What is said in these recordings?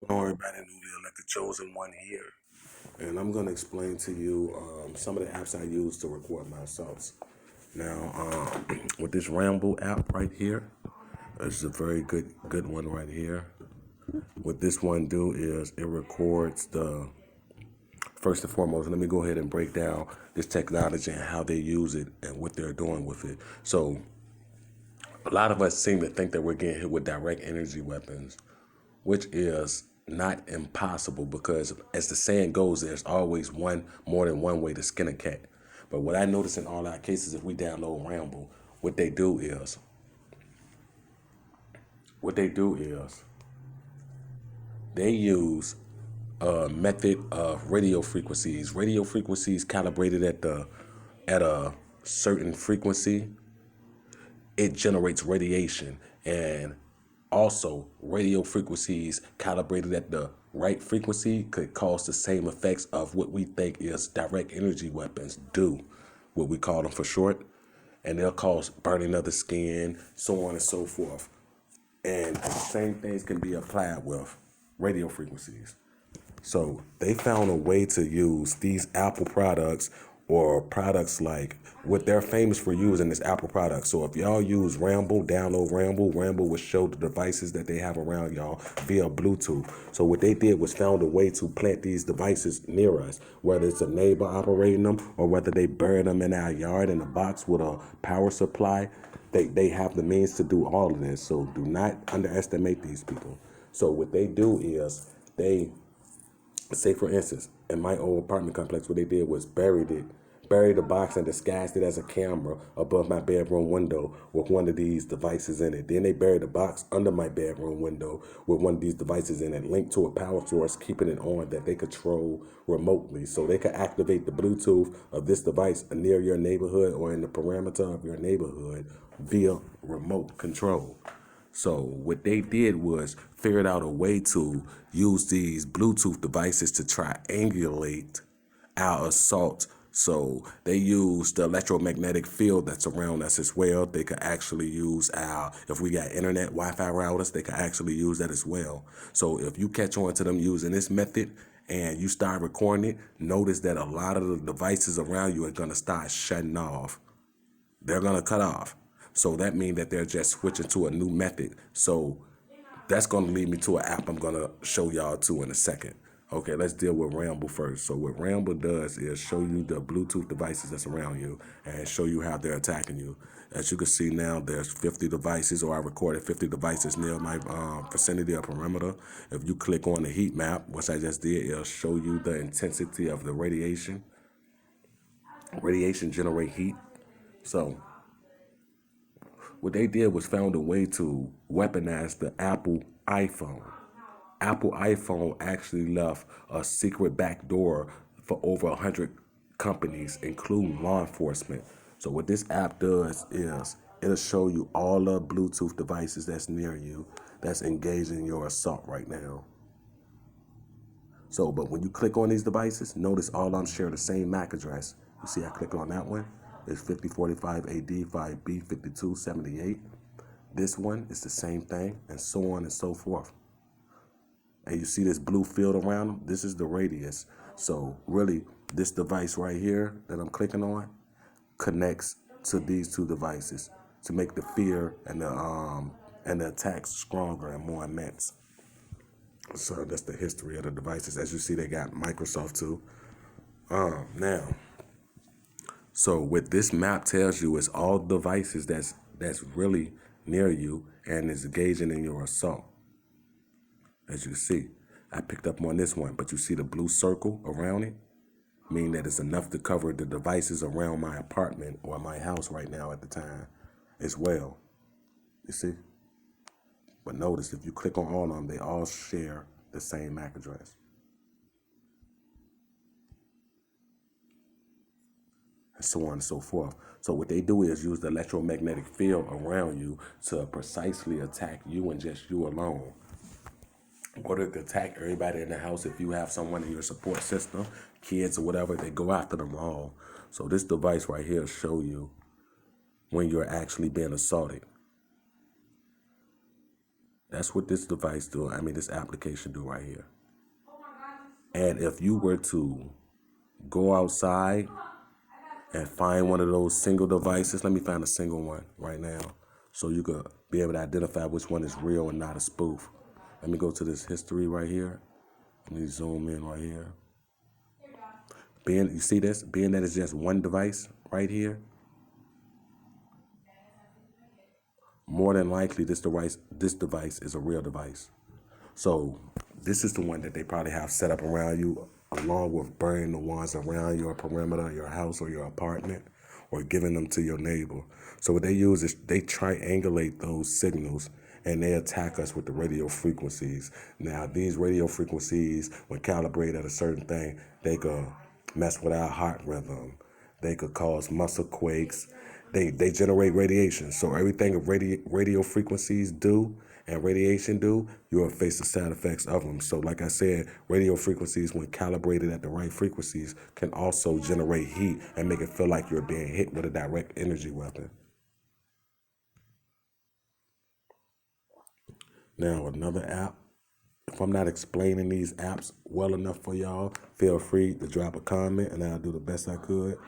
Hello, everybody, newly elected chosen one here, and I'm going to explain to you some of the apps I use to record my assaults. Now, with this Rambo app right here, it's a very good one right here. What this one do is it records the first and foremost. Let me go ahead and break down this technology and how they use it and what they're doing with it. So, a lot of us seem to think that we're getting hit with direct energy weapons, which is not impossible because, as the saying goes, there's always more than one way to skin a cat. But what I notice in all our cases, if we download Ramble, what they do is, what they do is, they use a method of radio frequencies calibrated at a certain frequency. It generates radiation, and also radio frequencies calibrated at the right frequency could cause the same effects of what we think is direct energy weapons do, what we call them for short, and they'll cause burning of the skin, so on and so forth. And the same things can be applied with radio frequencies. So they found a way to use these Apple products or products like what they're famous for using is Apple products. So if y'all use Ramble, download Ramble, Ramble will show the devices that they have around y'all via Bluetooth. So what they did was found a way to plant these devices near us, whether it's a neighbor operating them or whether they bury them in our yard in a box with a power supply. They have the means to do all of this. So do not underestimate these people. So what they do is they say for instance, in my old apartment complex, what they did was buried the box and disguised it as a camera above my bedroom window with one of these devices in it. Then they buried the box under my bedroom window with one of these devices in it, linked to a power source, keeping it on that they control remotely. So they could activate the Bluetooth of this device near your neighborhood or in the parameter of your neighborhood via remote control. So what they did was figured out a way to use these Bluetooth devices to triangulate our assault. So they use the electromagnetic field that's around us as well. They could actually use if we got internet Wi-Fi routers, they could actually use that as well. So if you catch on to them using this method and you start recording it, notice that a lot of the devices around you are going to start shutting off. They're going to cut off. So that means that they're just switching to a new method. So that's going to lead me to an app I'm going to show y'all to in a second. Okay, let's deal with Ramble first. So what Ramble does is show you the Bluetooth devices that's around you and show you how they're attacking you. As you can see now, there's 50 devices, or I recorded 50 devices near my vicinity or perimeter. If you click on the heat map, which I just did, it'll show you the intensity of the radiation. Radiation generate heat. So what they did was found a way to weaponize the Apple iPhone. Apple iPhone actually left a secret back door for over 100 companies, including law enforcement. So what this app does is it'll show you all the Bluetooth devices that's near you that's engaged in your assault right now. So, but when you click on these devices, notice all of them share the same MAC address. You see I click on that one? It's 5045 AD 5B 5278. This one is the same thing, and so on and so forth. And you see this blue field around them? This is the radius. So really, this device right here that I'm clicking on connects to these two devices to make the fear and the attacks stronger and more immense. So that's the history of the devices. As you see, they got Microsoft too. Now, so what this map tells you is all devices that's really near you and is engaging in your assault. As you can see, I picked up on this one, but you see the blue circle around it, meaning that it's enough to cover the devices around my apartment or my house right now at the time as well. You see? But notice if you click on all of them, they all share the same MAC address. And so on and so forth. So what they do is use the electromagnetic field around you to precisely attack you and just you alone. Or to attack everybody in the house. If you have someone in your support system, kids or whatever, they go after them all. So this device right here will show you when you're actually being assaulted. That's what this device do. I mean, this application do right here. And if you were to go outside and find one of those single devices, let me find a single one right now so you could be able to identify which one is real and not a spoof. Let me go to this history right here. Let me zoom in right here. You see this? Being that it's just one device right here, more than likely this device is a real device. So this is the one that they probably have set up around you, along with burning the ones around your perimeter, your house or your apartment, or giving them to your neighbor. So what they use is they triangulate those signals and they attack us with the radio frequencies. Now these radio frequencies, when calibrated at a certain thing, they could mess with our heart rhythm. They could cause muscle quakes. They generate radiation. So everything radio frequencies do and radiation do, you will face the side effects of them. So like I said, radio frequencies, when calibrated at the right frequencies, can also generate heat and make it feel like you're being hit with a direct energy weapon. Now, another app. If I'm not explaining these apps well enough for y'all, feel free to drop a comment and I'll do the best I could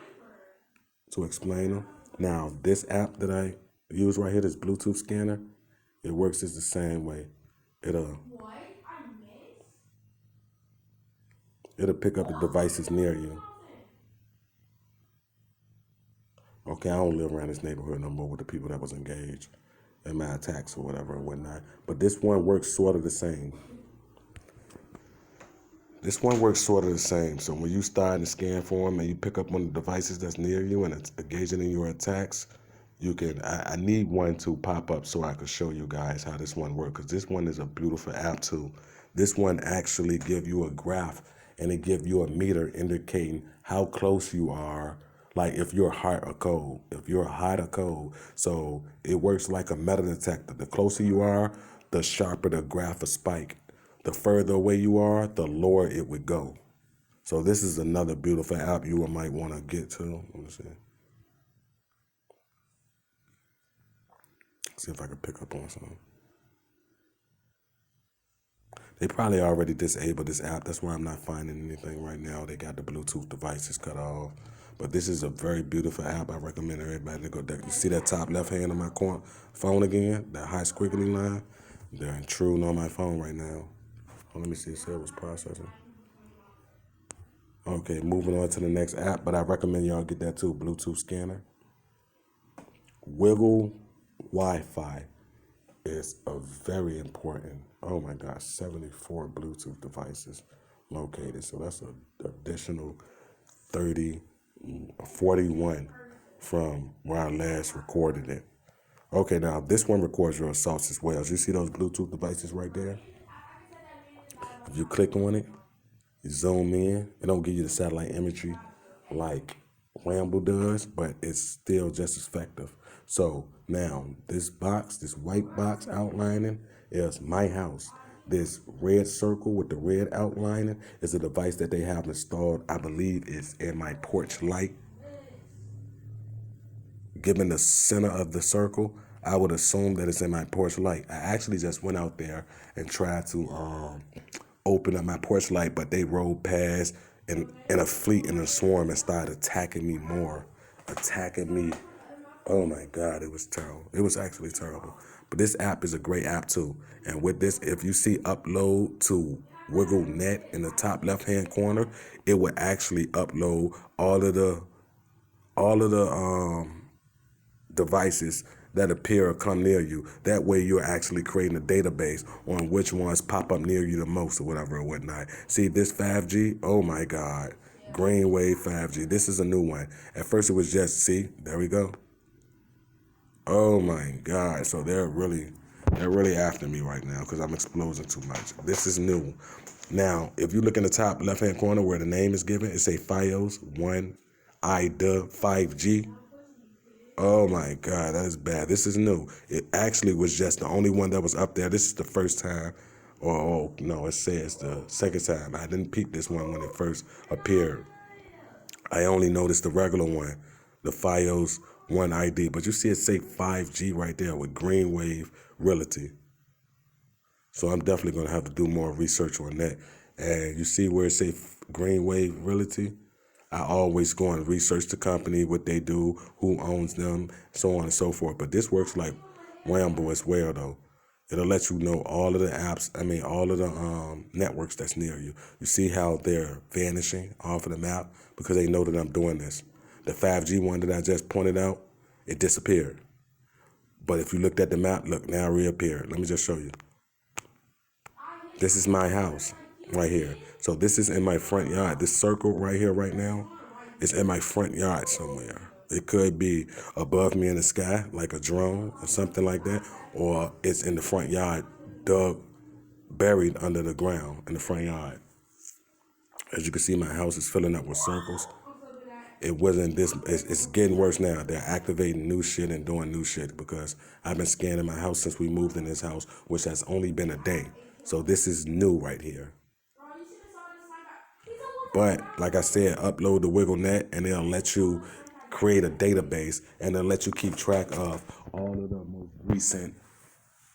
to explain them. Now, this app that I use right here, this Bluetooth scanner, it works just the same way. It'll pick up the devices near you. Okay, I don't live around this neighborhood no more with the people that was engaged in my attacks or whatever and whatnot. But this one works sort of the same. This one works sort of the same. So when you start to scan for them and you pick up one of the devices that's near you and it's engaging in your attacks, you can. I need one to pop up so I can show you guys how this one works. Because this one is a beautiful app too. This one actually give you a graph and it give you a meter indicating how close you are. Like if you're hot or cold, if you're hot or cold. So it works like a metal detector. The closer you are, the sharper the graph will spike. The further away you are, the lower it would go. So this is another beautiful app you might want to get to. Let me see. See if I can pick up on something. They probably already disabled this app. That's why I'm not finding anything right now. They got the Bluetooth devices cut off. But this is a very beautiful app. I recommend everybody to go there. You see that top left hand on my phone again? That high squiggly line? They're intruding on my phone right now. Oh, let me see. It said it was processing. Okay, moving on to the next app. But I recommend y'all get that too. Bluetooth scanner. Wiggle Wi-Fi is a very important. Oh my gosh, 74 Bluetooth devices located. So that's an additional 41 from where I last recorded it. Okay, now this one records your assaults as well. As you see those Bluetooth devices right there? If you click on it, you zoom in. It don't give you the satellite imagery like Rambo does, but it's still just as effective. So now this box, this white box outlining is my house. This red circle with the red outlining is a device that they have installed. I believe is in my porch light. Given the center of the circle, I would assume that it's in my porch light. I actually just went out there and tried to open up my porch light, but they rolled past in a fleet, in a swarm, and started attacking me more. Attacking me. Oh my God, it was terrible. It was actually terrible. But this app is a great app too. And with this, if you see upload to WiggleNet in the top left-hand corner, it will actually upload all of the devices that appear or come near you. That way you're actually creating a database on which ones pop up near you the most or whatever or whatnot. See this 5G? Oh my God. Green Wave 5G. This is a new one. At first it was just, see, there we go. Oh my God. So they're really after me right now because I'm exposing too much. This is new. Now, if you look in the top left-hand corner where the name is given, it say Fios 1 IDA 5G. Oh my God, that is bad. This is new. It actually was just the only one that was up there. This is the first time, or no, it says the second time. I didn't peep this one when it first appeared. I only noticed the regular one, the Fios 1 ID. But you see it say 5G right there with Green Wave Realty. So I'm definitely going to have to do more research on that. And you see where it say Green Wave Realty? I always go and research the company, what they do, who owns them, so on and so forth. But this works like Rambo as well, though. It'll let you know all of the apps, all of the networks that's near you. You see how they're vanishing off of the map because they know that I'm doing this. The 5G one that I just pointed out, it disappeared. But if you looked at the map, look, now it reappeared. Let me just show you. This is my house right here. So this is in my front yard. This circle right here right now is in my front yard somewhere. It could be above me in the sky, like a drone or something like that, or it's in the front yard, dug, buried under the ground in the front yard. As you can see, my house is filling up with circles. It wasn't this, it's getting worse now. They're activating new shit and doing new shit because I've been scanning my house since we moved in this house, which has only been a day. So this is new right here. But like I said, upload the WiggleNet and it'll let you create a database and it'll let you keep track of all of the most recent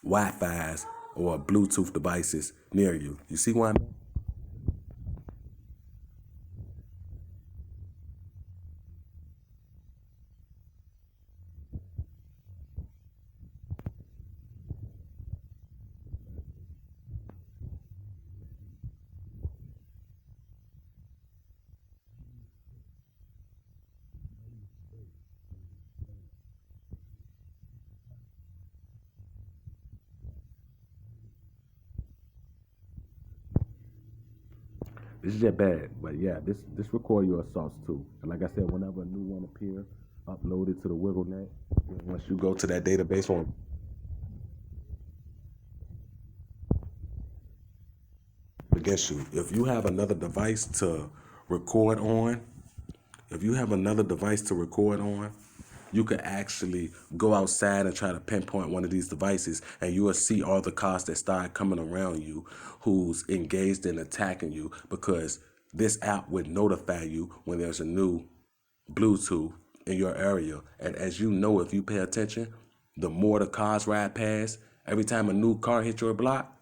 Wi-Fi's or Bluetooth devices near you. You see why I'm... This is just bad, but yeah, this record your assaults too. And like I said, whenever a new one appears, upload it to the WiggleNet. And once you go to that database on against you, if you have another device to record on, if you have another device to record on, you could actually go outside and try to pinpoint one of these devices, and you will see all the cars that start coming around you who's engaged in attacking you because this app would notify you when there's a new Bluetooth in your area. And as you know, if you pay attention, the more the cars ride past, every time a new car hits your block,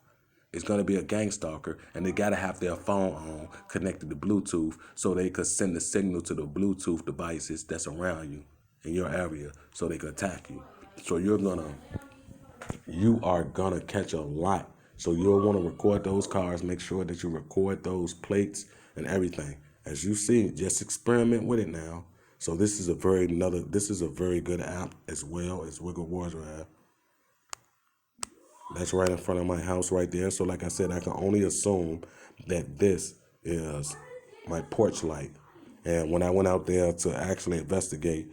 it's going to be a gang stalker, and they got to have their phone on connected to Bluetooth so they could send the signal to the Bluetooth devices that's around you in your area so they could attack you. So you are going to catch a lot. So you'll want to record those cars, make sure that you record those plates and everything. As you see, just experiment with it now. So this is a very good app as well as Wiggle Wardrobe. That's right in front of my house right there. So like I said, I can only assume that this is my porch light. And when I went out there to actually investigate,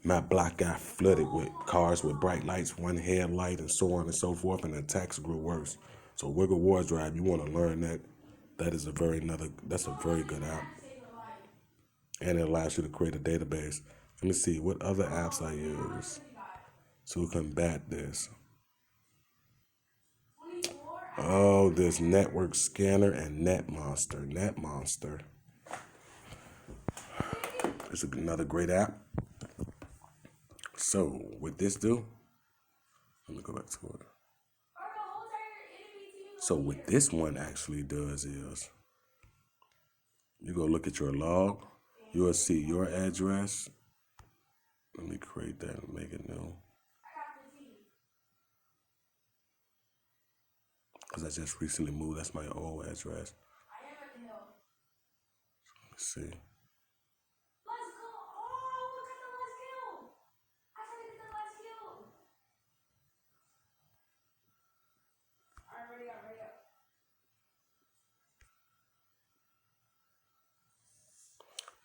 my block got flooded with cars with bright lights, one headlight, and so on and so forth, and the attacks grew worse. So Wiggle Wardrobe, you want to learn that. That's a very good app. And it allows you to create a database. Let me see what other apps I use to combat this. Oh, there's Network Scanner and NetMonster. NetMonster is another great app. So, what this do? Let me go back to it. So, what this one actually does is you go look at your log. You'll see your address. Let me create that and make it new. Because I just recently moved. That's my old address. Let's see.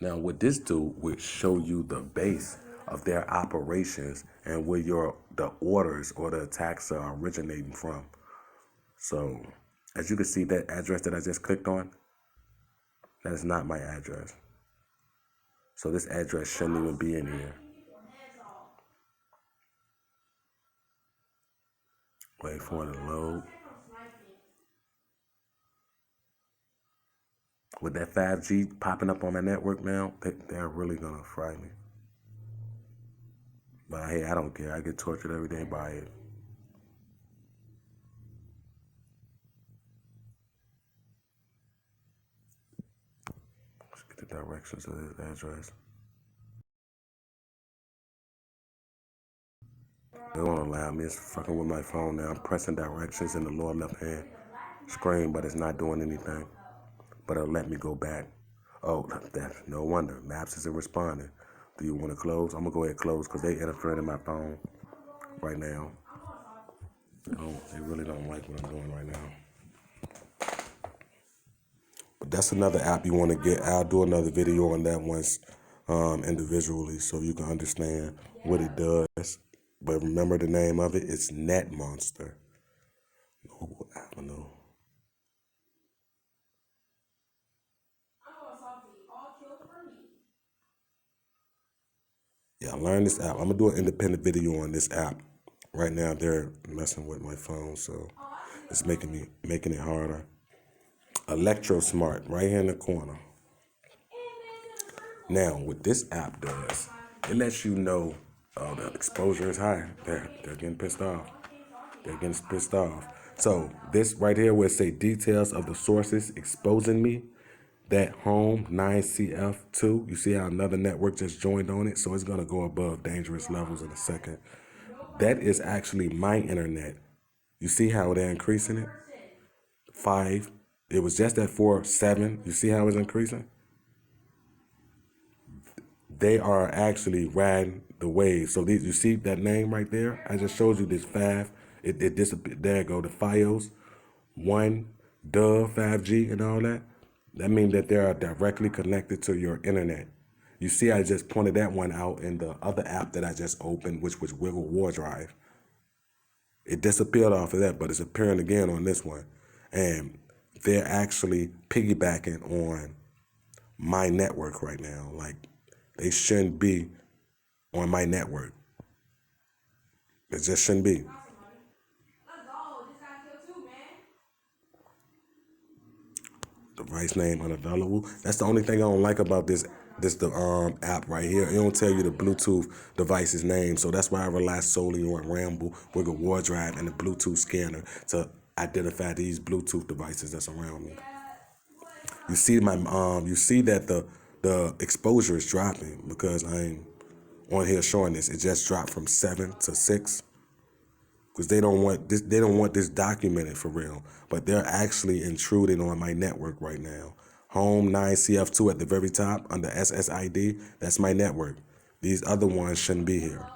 Now, what this do would show you the base of their operations and where the orders or the attacks are originating from. So, as you can see, that address that I just clicked on, that is not my address. So this address shouldn't even be in here. Wait for it to load. With that 5G popping up on my network now, they're really gonna fry me. But hey, I don't care. I get tortured every day by it. directions to this address. They won't allow me. It's fucking with my phone now. I'm pressing directions in the lower left hand screen, but it's not doing anything. But it'll let me go back. Oh, that's no wonder. Maps isn't responding. Do you want to close? I'm gonna go ahead and close because they interfering in my phone right now. They really don't like what I'm doing right now. But that's another app you want to get. I'll do another video on that once individually so you can understand what it does. But remember the name of it? It's NetMonster. Noble Avenue. Yeah, I learned this app. I'm gonna do an independent video on this app. Right now they're messing with my phone, so it's making it harder. ElectroSmart, right here in the corner. Now, what this app does, it lets you know the exposure is high. They're getting pissed off. They're getting pissed off. So this right here where it say details of the sources exposing me, that home 9CF2, you see how another network just joined on it? So it's gonna go above dangerous levels in a second. That is actually my internet. You see how they're increasing it? 5. It was just at 4, 7. You see how it's increasing? They are actually riding the wave. So these, you see that name right there? I just showed you this 5. It disappeared. There you go. The FiOS 1, Dove 5G and all that. That means that they are directly connected to your internet. You see, I just pointed that one out in the other app that I just opened, which was Wiggle War Drive. It disappeared off of that, but it's appearing again on this one. And they're actually piggybacking on my network right now. Like, they shouldn't be on my network. It just shouldn't be. Device name unavailable. That's the only thing I don't like about this app right here. It don't tell you the Bluetooth device's name, so that's why I rely solely on Ramble, Wiggle War Drive, and the Bluetooth scanner to identify these Bluetooth devices that's around me. You see you see that the exposure is dropping because I'm on here showing this. It just dropped from 7 to 6. Because they don't want this documented for real. But they're actually intruding on my network right now. Home 9CF2 at the very top under SSID, that's my network. These other ones shouldn't be here.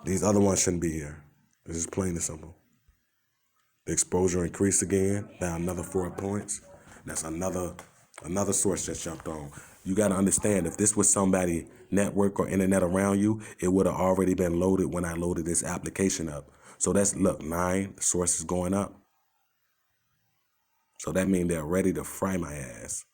These other ones shouldn't be here. It's just plain and simple. The exposure increased again, now another 4 points. That's another source that jumped on. You got to understand, if this was somebody network or internet around you, it would have already been loaded when I loaded this application up. So that's, look, 9, the source is going up. So that means they're ready to fry my ass.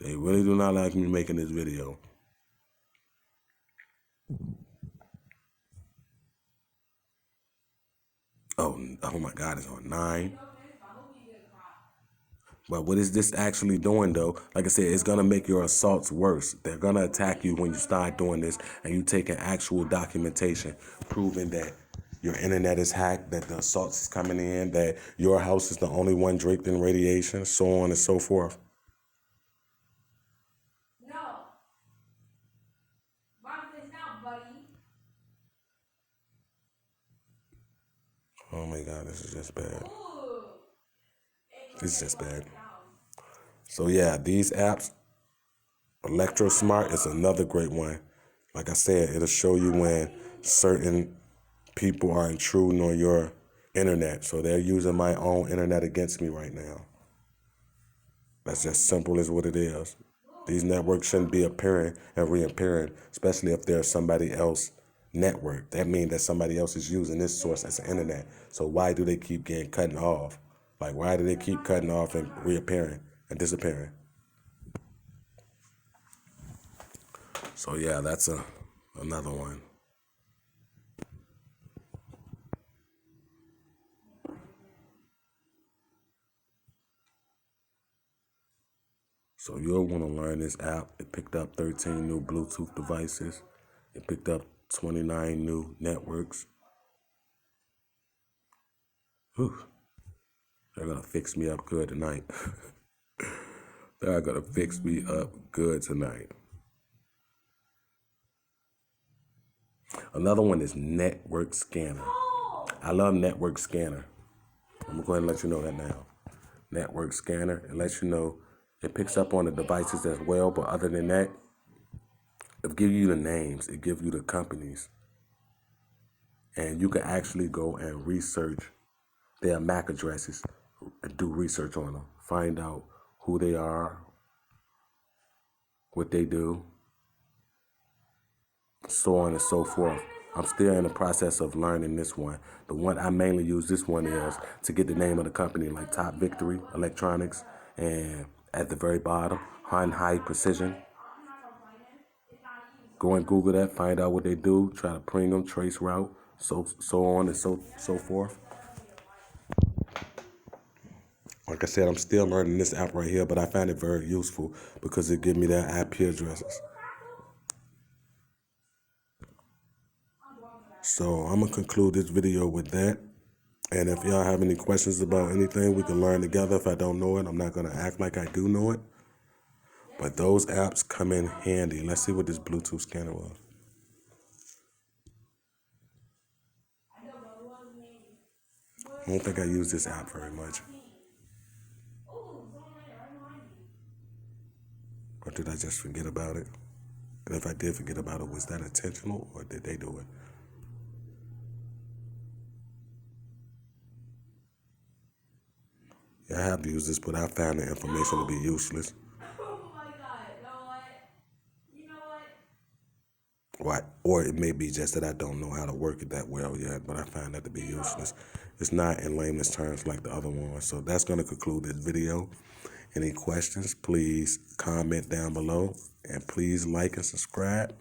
They really do not like me making this video. Oh my God, it's on 9. But what is this actually doing, though? Like I said, it's going to make your assaults worse. They're going to attack you when you start doing this and you take an actual documentation proving that your internet is hacked, that the assaults is coming in, that your house is the only one draped in radiation, so on and so forth. No. Mom, it's not, buddy. Oh my God, this is just bad. This is just bad. So yeah, these apps, ElectroSmart is another great one. Like I said, it'll show you when certain people are intruding on your internet. So they're using my own internet against me right now. That's just simple as what it is. These networks shouldn't be appearing and reappearing, especially if there's somebody else network. That means that somebody else is using this source as an internet. So why do they keep getting cut off? Like, why do they keep cutting off and reappearing and disappearing? So yeah, that's another one. So you'll want to learn this app. It picked up 13 new Bluetooth devices. It picked up 29 new networks. Whew, they're gonna fix me up good tonight. They're gonna fix me up good tonight. Another one is Network Scanner. I love Network Scanner. I'm gonna go ahead and let you know that now. Network Scanner, it lets you know, it picks up on the devices as well, but other than that, it gives you the names, it gives you the companies, and you can actually go and research their MAC addresses and do research on them, find out who they are, what they do, so on and so forth. I'm still in the process of learning this one. The one I mainly use this one is to get the name of the company, like Top Victory Electronics, and at the very bottom, Han High Precision. Go and Google that, find out what they do, try to ping them, trace route, so on and so forth. Like I said, I'm still learning this app right here, but I find it very useful because it gives me their IP addresses. So I'm gonna conclude this video with that. And if y'all have any questions about anything, we can learn together. If I don't know it, I'm not gonna act like I do know it. But those apps come in handy. Let's see what this Bluetooth scanner was. I don't think I use this app very much. Or did I just forget about it? And if I did forget about it, was that intentional or did they do it? Yeah, I have used this, but I found the information to be useless. Oh my God, you know what? You know what? Why? Or it may be just that I don't know how to work it that well yet, but I find that to be useless. It's not in layman's terms like the other one. So that's going to conclude this video. Any questions, please comment down below. And please like and subscribe.